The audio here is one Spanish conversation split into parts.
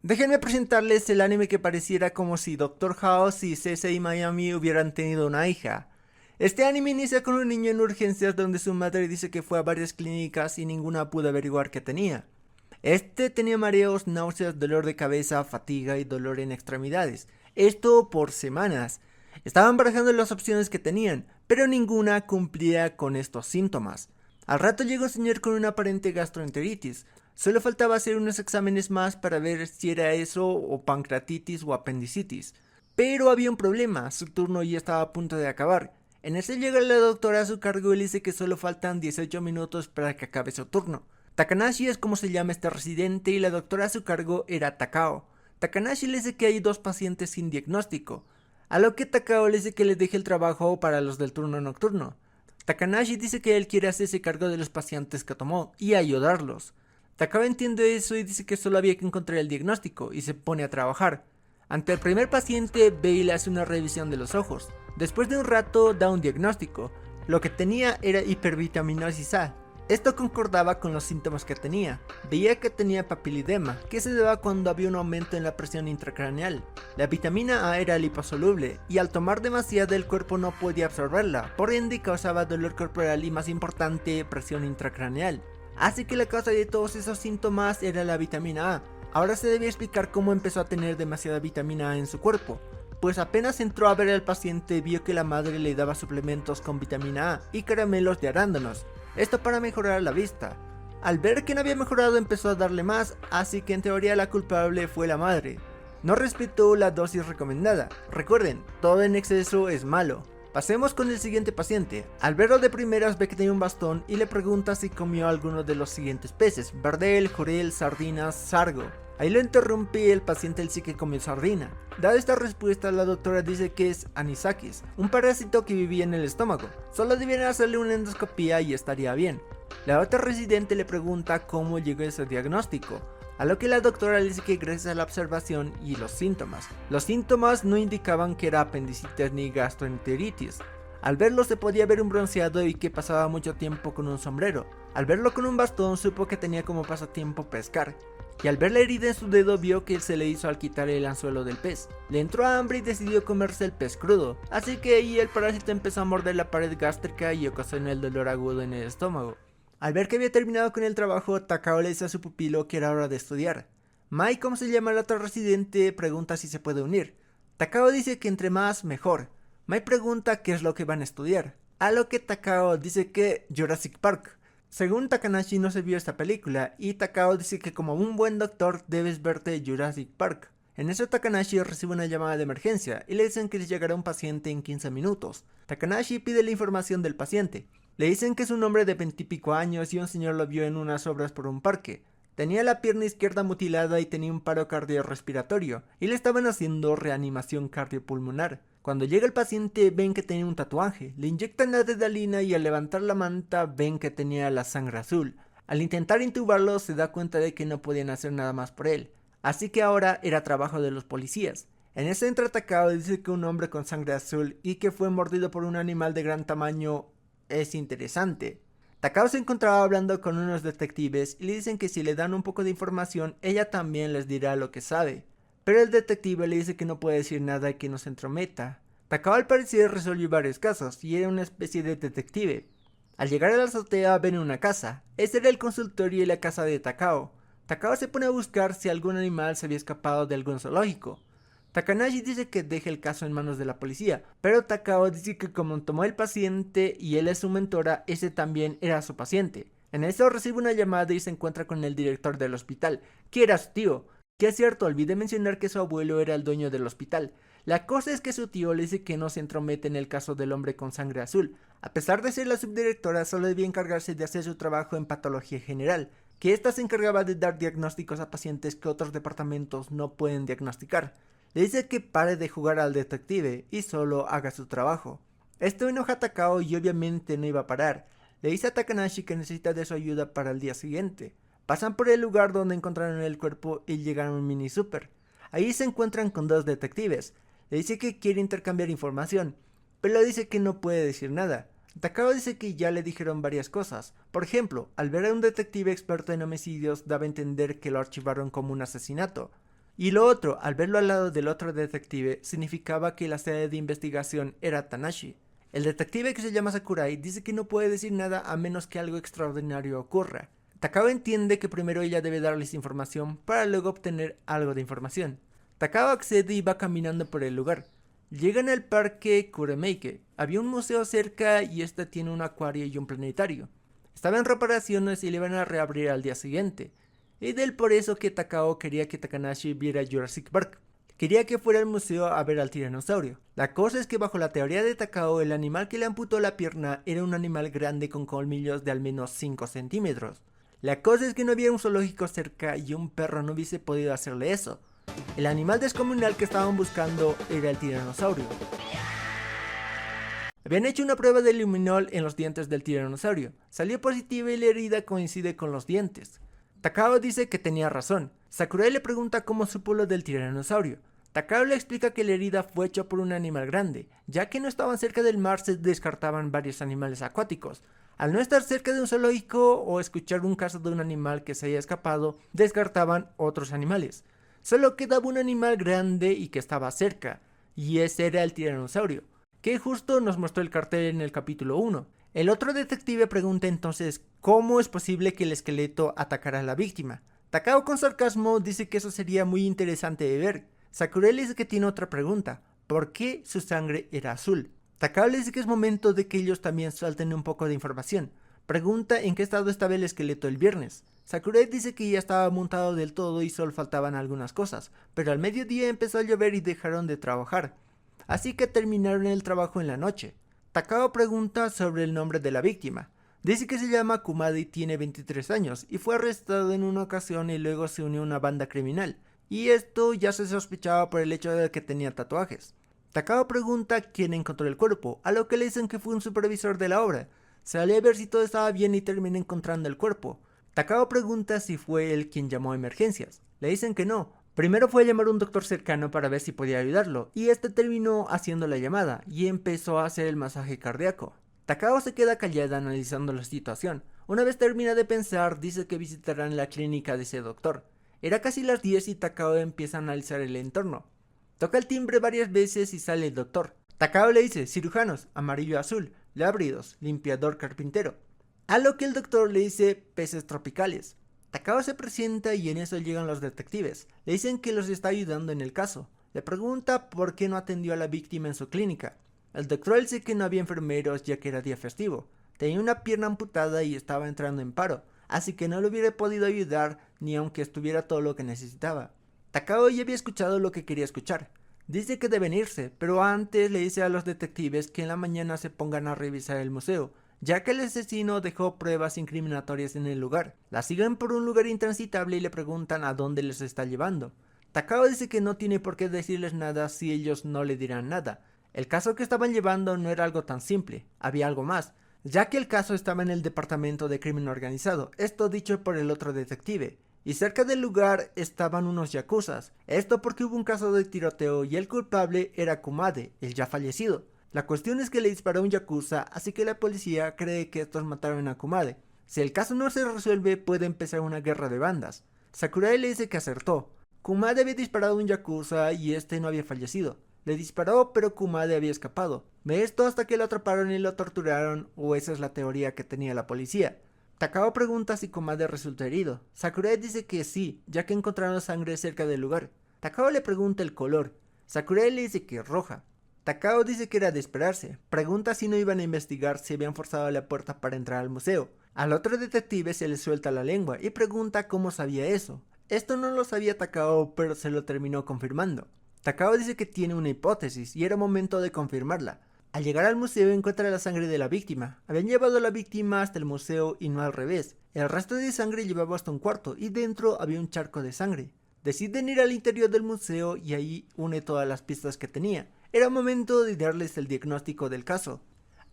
Déjenme presentarles el anime que pareciera como si Doctor House y CSI Miami hubieran tenido una hija. Este anime inicia con un niño en urgencias donde su madre dice que fue a varias clínicas y ninguna pudo averiguar qué tenía. Este tenía mareos, náuseas, dolor de cabeza, fatiga y dolor en extremidades. Esto por semanas. Estaban barajando las opciones que tenían, pero ninguna cumplía con estos síntomas. Al rato llegó un señor con una aparente gastroenteritis. Solo faltaba hacer unos exámenes más para ver si era eso o pancreatitis o apendicitis. Pero había un problema, su turno ya estaba a punto de acabar. En ese llega la doctora a su cargo y le dice que solo faltan 18 minutos para que acabe su turno. Takanashi es como se llama este residente y la doctora a su cargo era Takao. Takanashi le dice que hay dos pacientes sin diagnóstico, a lo que Takao le dice que le deje el trabajo para los del turno nocturno. Takanashi dice que él quiere hacerse cargo de los pacientes que tomó y ayudarlos. Takao entiende eso y dice que solo había que encontrar el diagnóstico y se pone a trabajar. Ante el primer paciente, ve y le hace una revisión de los ojos. Después de un rato da un diagnóstico. Lo que tenía era hipervitaminosis A. Esto concordaba con los síntomas que tenía. Veía que tenía papilidema, que se daba cuando había un aumento en la presión intracraneal. La vitamina A era liposoluble y al tomar demasiada el cuerpo no podía absorberla, por ende causaba dolor corporal y, más importante, presión intracraneal. Así que la causa de todos esos síntomas era la vitamina A. Ahora se debía explicar cómo empezó a tener demasiada vitamina A en su cuerpo. Pues apenas entró a ver al paciente vio que la madre le daba suplementos con vitamina A y caramelos de arándanos. Esto para mejorar la vista. Al ver que no había mejorado empezó a darle más, así que en teoría la culpable fue la madre. No respetó la dosis recomendada. Recuerden, todo en exceso es malo. Pasemos con el siguiente paciente. Al verlo de primeras ve que tiene un bastón y le pregunta si comió alguno de los siguientes peces: verdel, jurel, sardinas, sargo. Ahí lo interrumpe y el paciente sí que comió sardina. Dada esta respuesta, la doctora dice que es anisakis, un parásito que vivía en el estómago. Solo debieron hacerle una endoscopía y estaría bien. La otra residente le pregunta cómo llegó a ese diagnóstico, a lo que la doctora le dice que gracias a la observación y los síntomas. Los síntomas no indicaban que era apendicitis ni gastroenteritis. Al verlo se podía ver un bronceado y que pasaba mucho tiempo con un sombrero. Al verlo con un bastón supo que tenía como pasatiempo pescar. Y al ver la herida en su dedo vio que se le hizo al quitar el anzuelo del pez. Le entró hambre y decidió comerse el pez crudo, así que ahí el parásito empezó a morder la pared gástrica y ocasionó el dolor agudo en el estómago. Al ver que había terminado con el trabajo, Takao le dice a su pupilo que era hora de estudiar. Mai, como se llama la otra residente, pregunta si se puede unir. Takao dice que entre más, mejor. Mai pregunta qué es lo que van a estudiar, a lo que Takao dice que Jurassic Park. Según Takanashi no se vio esta película y Takao dice que como un buen doctor debes verte Jurassic Park. En eso Takanashi recibe una llamada de emergencia y le dicen que les llegará un paciente en 15 minutos. Takanashi pide la información del paciente. Le dicen que es un hombre de 20 y pico años y un señor lo vio en unas obras por un parque. Tenía la pierna izquierda mutilada y tenía un paro cardiorrespiratorio y le estaban haciendo reanimación cardiopulmonar. Cuando llega el paciente ven que tenía un tatuaje, le inyectan la adrenalina y al levantar la manta ven que tenía la sangre azul. Al intentar intubarlo se da cuenta de que no podían hacer nada más por él, así que ahora era trabajo de los policías. En ese entra Takao y dice que un hombre con sangre azul y que fue mordido por un animal de gran tamaño es interesante. Takao se encontraba hablando con unos detectives y le dicen que si le dan un poco de información ella también les dirá lo que sabe. Pero el detective le dice que no puede decir nada y que no se entrometa. Takao al parecer resolvió varios casos y era una especie de detective. Al llegar a la azotea ven una casa. Este era el consultorio y la casa de Takao. Takao se pone a buscar si algún animal se había escapado de algún zoológico. Takanashi dice que deje el caso en manos de la policía, pero Takao dice que como tomó el paciente y él es su mentora, ese también era su paciente. En eso recibe una llamada y se encuentra con el director del hospital, que era su tío. Que es cierto, olvidé mencionar que su abuelo era el dueño del hospital. La cosa es que su tío le dice que no se entromete en el caso del hombre con sangre azul. A pesar de ser la subdirectora, solo debía encargarse de hacer su trabajo en patología general, que ésta se encargaba de dar diagnósticos a pacientes que otros departamentos no pueden diagnosticar. Le dice que pare de jugar al detective y solo haga su trabajo. Esto enoja a Takao y obviamente no iba a parar. Le dice a Takanashi que necesita de su ayuda para el día siguiente. Pasan por el lugar donde encontraron el cuerpo y llegan a un mini super. Ahí se encuentran con dos detectives. Le dice que quiere intercambiar información, pero dice que no puede decir nada. Takao dice que ya le dijeron varias cosas. Por ejemplo, al ver a un detective experto en homicidios daba a entender que lo archivaron como un asesinato. Y lo otro, al verlo al lado del otro detective, significaba que la sede de investigación era Tanashi. El detective, que se llama Sakurai, dice que no puede decir nada a menos que algo extraordinario ocurra. Takao entiende que primero ella debe darles información para luego obtener algo de información. Takao accede y va caminando por el lugar. Llegan al parque Kuremeike. Había un museo cerca y este tiene un acuario y un planetario. Estaba en reparaciones y le iban a reabrir al día siguiente. Y del por eso que Takao quería que Takanashi viera Jurassic Park. Quería que fuera al museo a ver al tiranosaurio. La cosa es que bajo la teoría de Takao, el animal que le amputó la pierna era un animal grande con colmillos de al menos 5 centímetros. La cosa es que no había un zoológico cerca y un perro no hubiese podido hacerle eso. El animal descomunal que estaban buscando era el tiranosaurio. Habían hecho una prueba de luminol en los dientes del tiranosaurio. Salió positiva y la herida coincide con los dientes. Takao dice que tenía razón. Sakurai le pregunta cómo supo lo del tiranosaurio. Takao le explica que la herida fue hecha por un animal grande. Ya que no estaban cerca del mar, se descartaban varios animales acuáticos. Al no estar cerca de un zoológico o escuchar un caso de un animal que se haya escapado, descartaban otros animales. Solo quedaba un animal grande y que estaba cerca, y ese era el tiranosaurio, que justo nos mostró el cartel en el capítulo 1. El otro detective pregunta entonces cómo es posible que el esqueleto atacara a la víctima. Takao con sarcasmo dice que eso sería muy interesante de ver. Sakurai le dice que tiene otra pregunta: ¿por qué su sangre era azul? Takao le dice que es momento de que ellos también suelten un poco de información. Pregunta en qué estado estaba el esqueleto el viernes. Sakurai dice que ya estaba montado del todo y solo faltaban algunas cosas, pero al mediodía empezó a llover y dejaron de trabajar, así que terminaron el trabajo en la noche. Takao pregunta sobre el nombre de la víctima. Dice que se llama Kumade y tiene 23 años y fue arrestado en una ocasión y luego se unió a una banda criminal, y esto ya se sospechaba por el hecho de que tenía tatuajes. Takao pregunta quién encontró el cuerpo, a lo que le dicen que fue un supervisor de la obra. Sale a ver si todo estaba bien y termina encontrando el cuerpo. Takao pregunta si fue él quien llamó a emergencias. Le dicen que no. Primero fue a llamar a un doctor cercano para ver si podía ayudarlo, y este terminó haciendo la llamada y empezó a hacer el masaje cardíaco. Takao se queda callada analizando la situación. Una vez termina de pensar, dice que visitarán la clínica de ese doctor. Era casi las 10 y Takao empieza a analizar el entorno. Toca el timbre varias veces y sale el doctor. Takao le dice: cirujanos, amarillo azul, lábridos, limpiador carpintero. A lo que el doctor le dice: peces tropicales. Takao se presenta y en eso llegan los detectives. Le dicen que los está ayudando en el caso. Le pregunta por qué no atendió a la víctima en su clínica. El doctor dice que no había enfermeros ya que era día festivo. Tenía una pierna amputada y estaba entrando en paro, así que no le hubiera podido ayudar ni aunque estuviera todo lo que necesitaba. Takao ya había escuchado lo que quería escuchar. Dice que deben irse, pero antes le dice a los detectives que en la mañana se pongan a revisar el museo, ya que el asesino dejó pruebas incriminatorias en el lugar. La siguen por un lugar intransitable y le preguntan a dónde les está llevando. Takao dice que no tiene por qué decirles nada si ellos no le dirán nada. El caso que estaban llevando no era algo tan simple, había algo más, ya que el caso estaba en el departamento de crimen organizado, esto dicho por el otro detective. Y cerca del lugar estaban unos yakuzas, esto porque hubo un caso de tiroteo y el culpable era Kumade, el ya fallecido. La cuestión es que le disparó un yakuza, así que la policía cree que estos mataron a Kumade. Si el caso no se resuelve, puede empezar una guerra de bandas. Sakurai le dice que acertó. Kumade había disparado a un yakuza y este no había fallecido. Le disparó, pero Kumade había escapado. Ve esto hasta que lo atraparon y lo torturaron, o esa es la teoría que tenía la policía. Takao pregunta si Kumade resultó herido. Sakurai dice que sí, ya que encontraron sangre cerca del lugar. Takao le pregunta el color. Sakurai le dice que es roja. Takao dice que era de esperarse. Pregunta si no iban a investigar si habían forzado la puerta para entrar al museo. Al otro detective se le suelta la lengua y pregunta cómo sabía eso. Esto no lo sabía Takao, pero se lo terminó confirmando. Takao dice que tiene una hipótesis y era momento de confirmarla. Al llegar al museo encuentra la sangre de la víctima. Habían llevado a la víctima hasta el museo y no al revés. El resto de sangre llevaba hasta un cuarto y dentro había un charco de sangre. Deciden ir al interior del museo y ahí une todas las pistas que tenía. Era momento de darles el diagnóstico del caso.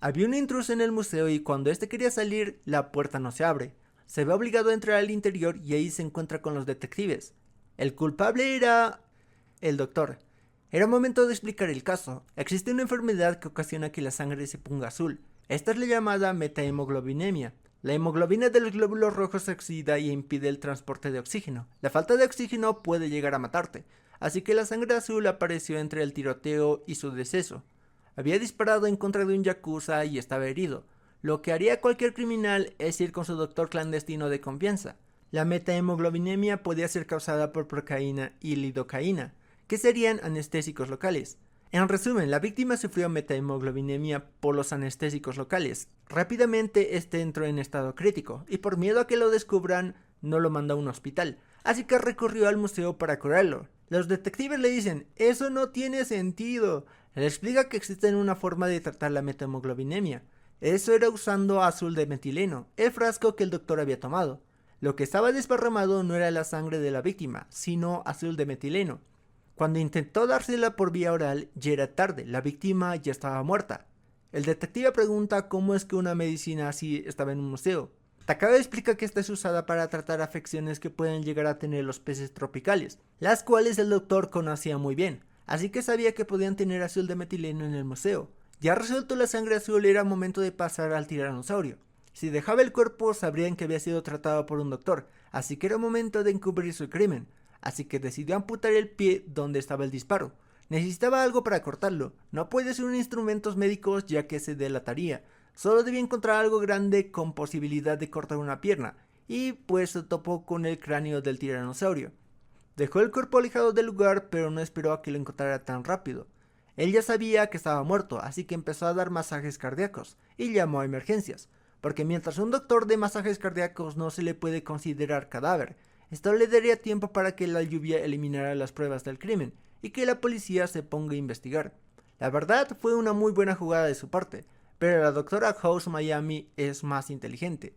Había un intruso en el museo y cuando este quería salir, la puerta no se abre. Se ve obligado a entrar al interior y ahí se encuentra con los detectives. El culpable era el doctor. Era momento de explicar el caso. Existe una enfermedad que ocasiona que la sangre se ponga azul. Esta es la llamada metahemoglobinemia. La hemoglobina de los glóbulos rojos se oxida y impide el transporte de oxígeno. La falta de oxígeno puede llegar a matarte, así que la sangre azul apareció entre el tiroteo y su deceso. Había disparado en contra de un yakuza y estaba herido. Lo que haría cualquier criminal es ir con su doctor clandestino de confianza. La metahemoglobinemia podía ser causada por procaína y lidocaína, que serían anestésicos locales. En resumen, la víctima sufrió metahemoglobinemia por los anestésicos locales. Rápidamente este entró en estado crítico, y por miedo a que lo descubran, no lo mandó a un hospital, así que recurrió al museo para curarlo. Los detectives le dicen, eso no tiene sentido. Le explica que existe una forma de tratar la metahemoglobinemia. Eso era usando azul de metileno, el frasco que el doctor había tomado. Lo que estaba desparramado no era la sangre de la víctima, sino azul de metileno. Cuando intentó dársela por vía oral, ya era tarde, la víctima ya estaba muerta. El detective pregunta cómo es que una medicina así estaba en un museo. Takao explica que esta es usada para tratar afecciones que pueden llegar a tener los peces tropicales, las cuales el doctor conocía muy bien, así que sabía que podían tener azul de metileno en el museo. Ya resuelto la sangre azul, era momento de pasar al tiranosaurio. Si dejaba el cuerpo sabrían que había sido tratado por un doctor, así que era momento de encubrir su crimen. Así que decidió amputar el pie donde estaba el disparo. Necesitaba algo para cortarlo, no puede ser un instrumentos médicos ya que se delataría. Solo debía encontrar algo grande con posibilidad de cortar una pierna, y pues se topó con el cráneo del tiranosaurio. Dejó el cuerpo alejado del lugar, pero no esperó a que lo encontrara tan rápido. Él ya sabía que estaba muerto, así que empezó a dar masajes cardíacos, y llamó a emergencias, porque mientras un doctor de masajes cardíacos no se le puede considerar cadáver, esto le daría tiempo para que la lluvia eliminara las pruebas del crimen y que la policía se ponga a investigar. La verdad fue una muy buena jugada de su parte, pero la doctora House Miami es más inteligente.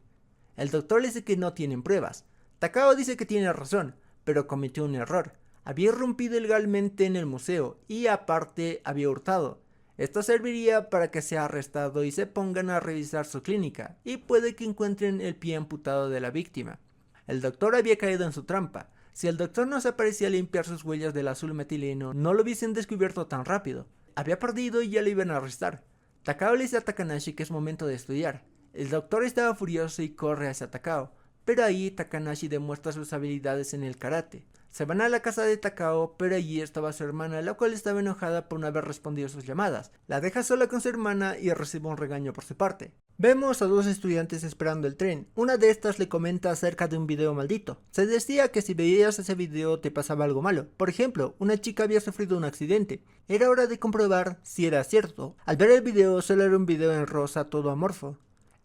El doctor le dice que no tienen pruebas. Takao dice que tiene razón, pero cometió un error. Había irrumpido ilegalmente en el museo y aparte había hurtado. Esto serviría para que sea arrestado y se pongan a revisar su clínica, y puede que encuentren el pie amputado de la víctima. El doctor había caído en su trampa. Si el doctor no se aparecía a limpiar sus huellas del azul metileno, no lo hubiesen descubierto tan rápido. Había perdido y ya le iban a arrestar. Takao le dice a Takanashi que es momento de estudiar. El doctor estaba furioso y corre hacia Takao, pero ahí Takanashi demuestra sus habilidades en el karate. Se van a la casa de Takao, pero allí estaba su hermana, la cual estaba enojada por no haber respondido sus llamadas. La deja sola con su hermana y recibe un regaño por su parte. Vemos a dos estudiantes esperando el tren. Una de estas le comenta acerca de un video maldito. Se decía que si veías ese video te pasaba algo malo. Por ejemplo, una chica había sufrido un accidente. Era hora de comprobar si era cierto. Al ver el video, solo era un video en rosa todo amorfo.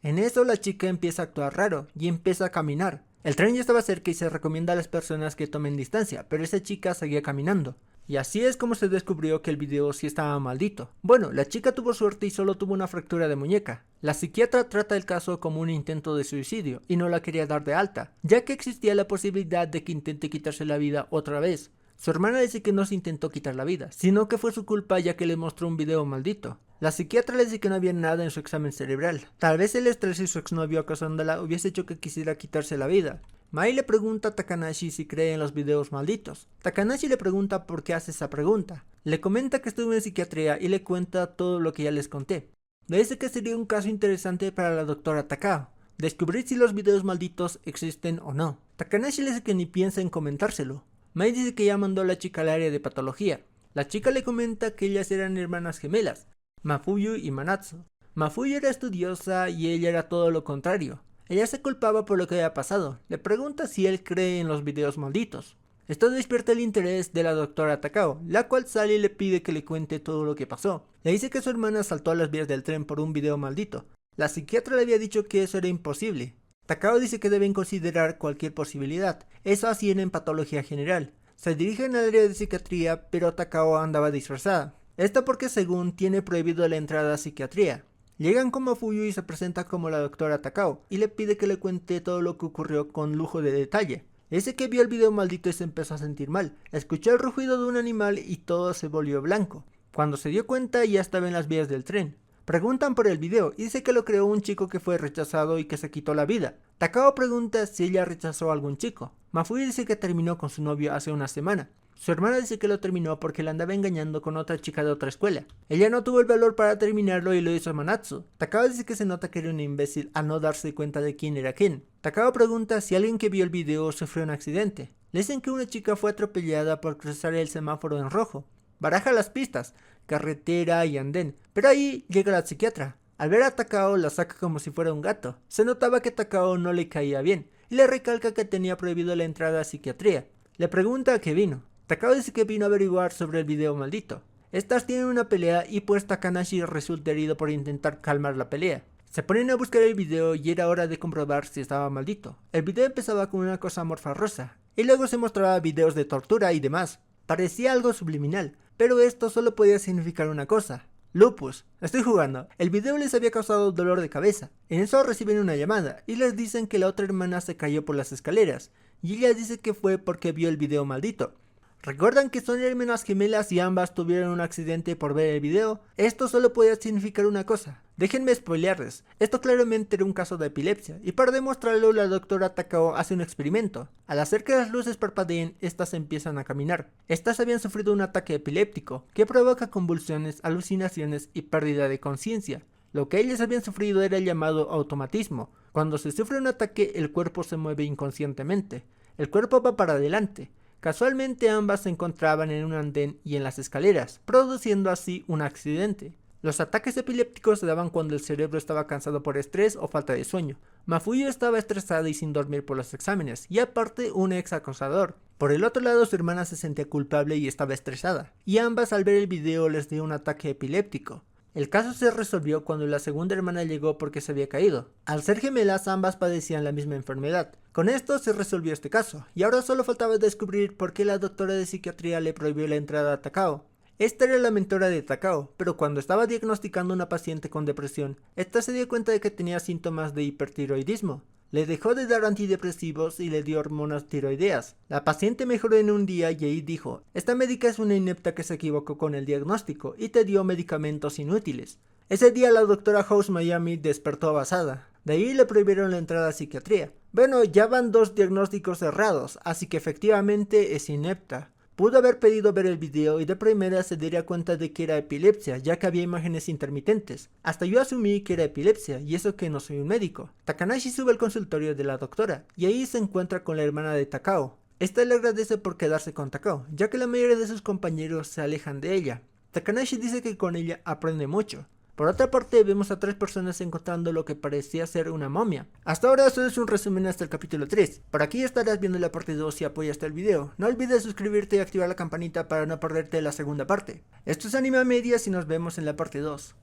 En eso la chica empieza a actuar raro y empieza a caminar. El tren ya estaba cerca y se recomienda a las personas que tomen distancia, pero esa chica seguía caminando. Y así es como se descubrió que el video sí estaba maldito. Bueno, la chica tuvo suerte y solo tuvo una fractura de muñeca. La psiquiatra trata el caso como un intento de suicidio y no la quería dar de alta, ya que existía la posibilidad de que intente quitarse la vida otra vez. Su hermana dice que no se intentó quitar la vida, sino que fue su culpa ya que le mostró un video maldito. La psiquiatra le dice que no había nada en su examen cerebral. Tal vez el estrés y su exnovio acosándola hubiese hecho que quisiera quitarse la vida. Mai le pregunta a Takanashi si cree en los videos malditos. Takanashi le pregunta por qué hace esa pregunta. Le comenta que estuvo en psiquiatría y le cuenta todo lo que ya les conté. Le dice que sería un caso interesante para la doctora Takao, descubrir si los videos malditos existen o no. Takanashi le dice que ni piensa en comentárselo. Mai dice que ya mandó a la chica al área de patología. La chica le comenta que ellas eran hermanas gemelas, Mafuyu y Manatsu. Mafuyu era estudiosa y ella era todo lo contrario. Ella se culpaba por lo que había pasado. Le pregunta si él cree en los videos malditos. Esto despierta el interés de la doctora Takao, la cual sale y le pide que le cuente todo lo que pasó. Le dice que su hermana saltó a las vías del tren por un video maldito. La psiquiatra le había dicho que eso era imposible. Takao dice que deben considerar cualquier posibilidad. Eso hacían en patología general. Se dirigen al área de psiquiatría, pero Takao andaba disfrazada. Esto porque según tiene prohibido la entrada a psiquiatría. Llegan con Mafuyu y se presenta como la doctora Takao, y le pide que le cuente todo lo que ocurrió con lujo de detalle. Ese que vio el video maldito y se empezó a sentir mal. Escuchó el rugido de un animal y todo se volvió blanco. Cuando se dio cuenta ya estaba en las vías del tren. Preguntan por el video y dice que lo creó un chico que fue rechazado y que se quitó la vida. Takao pregunta si ella rechazó a algún chico. Mafuyu dice que terminó con su novio hace una semana. Su hermana dice que lo terminó porque la andaba engañando con otra chica de otra escuela. Ella no tuvo el valor para terminarlo y lo hizo a Manatsu. Takao dice que se nota que era un imbécil al no darse cuenta de quién era quién. Takao pregunta si alguien que vio el video sufrió un accidente. Le dicen que una chica fue atropellada por cruzar el semáforo en rojo. Baraja las pistas, carretera y andén, pero ahí llega la psiquiatra. Al ver a Takao la saca como si fuera un gato. Se notaba que Takao no le caía bien y le recalca que tenía prohibido la entrada a psiquiatría. Le pregunta a qué vino. Takao dice que vino a averiguar sobre el video maldito. Estas tienen una pelea y pues Takanashi resulta herido por intentar calmar la pelea. Se ponen a buscar el video y era hora de comprobar si estaba maldito. El video empezaba con una cosa amorfa rosa y luego se mostraba videos de tortura y demás. Parecía algo subliminal, pero esto solo podía significar una cosa. Lupus, estoy jugando. El video les había causado dolor de cabeza. En eso reciben una llamada y les dicen que la otra hermana se cayó por las escaleras y ella dice que fue porque vio el video maldito. ¿Recuerdan que son hermanas gemelas y ambas tuvieron un accidente por ver el video? Esto solo podía significar una cosa. Déjenme spoilearles. Esto claramente era un caso de epilepsia, y para demostrarlo la doctora Takao hace un experimento. Al hacer que las luces parpadeen, estas empiezan a caminar. Estas habían sufrido un ataque epiléptico, que provoca convulsiones, alucinaciones y pérdida de conciencia. Lo que ellas habían sufrido era el llamado automatismo. Cuando se sufre un ataque, el cuerpo se mueve inconscientemente. El cuerpo va para adelante. Casualmente ambas se encontraban en un andén y en las escaleras, produciendo así un accidente. Los ataques epilépticos se daban cuando el cerebro estaba cansado por estrés o falta de sueño. Mafuyu estaba estresada y sin dormir por los exámenes, y aparte un ex acosador. Por el otro lado, su hermana se sentía culpable y estaba estresada, y ambas al ver el video les dio un ataque epiléptico. El caso se resolvió cuando la segunda hermana llegó porque se había caído. Al ser gemelas, ambas padecían la misma enfermedad. Con esto se resolvió este caso, y ahora solo faltaba descubrir por qué la doctora de psiquiatría le prohibió la entrada a Takao. Esta era la mentora de Takao, pero cuando estaba diagnosticando a una paciente con depresión, esta se dio cuenta de que tenía síntomas de hipertiroidismo. Le dejó de dar antidepresivos y le dio hormonas tiroideas. La paciente mejoró en un día y ahí dijo: esta médica es una inepta que se equivocó con el diagnóstico y te dio medicamentos inútiles. Ese día la doctora House Miami despertó basada. De ahí le prohibieron la entrada a psiquiatría. Bueno, ya van 2 diagnósticos cerrados, así que efectivamente es inepta. Pudo haber pedido ver el video y de primera se daría cuenta de que era epilepsia, ya que había imágenes intermitentes. Hasta yo asumí que era epilepsia, y eso que no soy un médico. Takanashi sube al consultorio de la doctora, y ahí se encuentra con la hermana de Takao. Esta le agradece por quedarse con Takao, ya que la mayoría de sus compañeros se alejan de ella. Takanashi dice que con ella aprende mucho. Por otra parte, vemos a 3 personas encontrando lo que parecía ser una momia. Hasta ahora solo es un resumen hasta el capítulo 3. Por aquí estarás viendo la parte 2 si apoyas el video. No olvides suscribirte y activar la campanita para no perderte la segunda parte. Esto es Anime a Medias y nos vemos en la parte 2.